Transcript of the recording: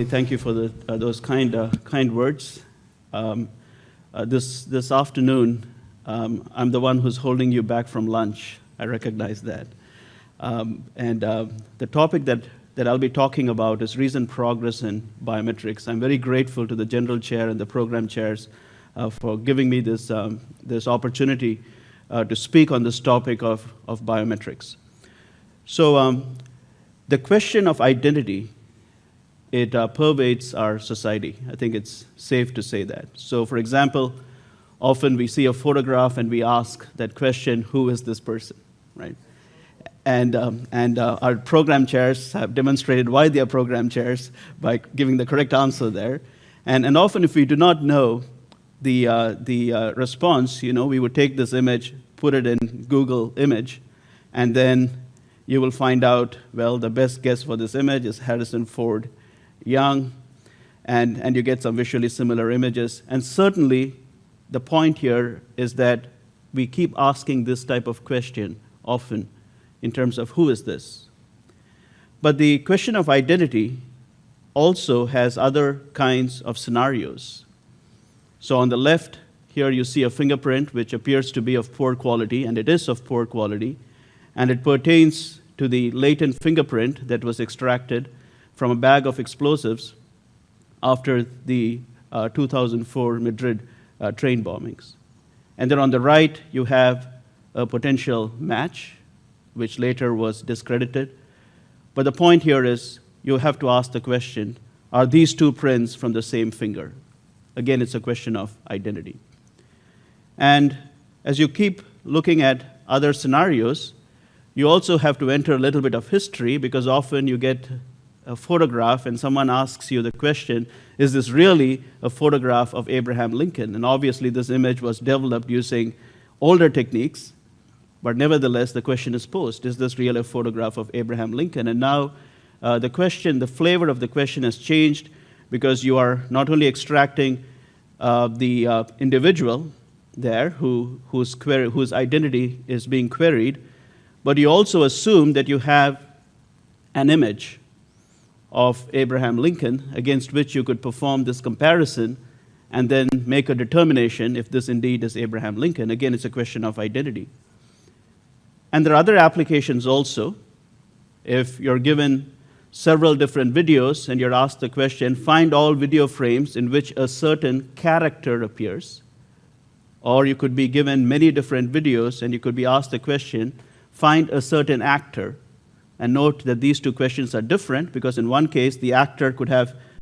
Thank you for those kind words. This afternoon, I'm the one who's holding you back from lunch. I recognize that. The topic that I'll be talking about is recent progress in biometrics. I'm very grateful to the general chair and the program chairs for giving me this opportunity to speak on this topic of biometrics. So the question of identity, it pervades our society. I think it's safe to say that. So for example, often we see a photograph and we ask that question, who is this person, right? And our program chairs have demonstrated why they are program chairs by giving the correct answer there. And often if we do not know the response, we would take this image, put it in Google image, and then you will find out, well, the best guess for this image is Harrison Ford young, and you get some visually similar images. And certainly, the point here is that we keep asking this type of question often in terms of who is this? But the question of identity also has other kinds of scenarios. So on the left, here you see a fingerprint which appears to be of poor quality, and it is of poor quality, and it pertains to the latent fingerprint that was extracted from a bag of explosives after the 2004 Madrid train bombings. And then on the right, you have a potential match, which later was discredited. But the point here is you have to ask the question, are these two prints from the same finger? Again, it's a question of identity. And as you keep looking at other scenarios, you also have to enter a little bit of history, because often you get a photograph and someone asks you the question, is this really a photograph of Abraham Lincoln? And obviously this image was developed using older techniques, but nevertheless the question is posed, is this really a photograph of Abraham Lincoln? And now the flavor of the question has changed, because you are not only extracting the individual there whose identity is being queried, but you also assume that you have an image of Abraham Lincoln against which you could perform this comparison and then make a determination if this indeed is Abraham Lincoln. Again, it's a question of identity. And there are other applications also. If you're given several different videos and you're asked the question, find all video frames in which a certain character appears, or you could be given many different videos and you could be asked the question, find a certain actor. And note that these two questions are different, because in one case, the actor could have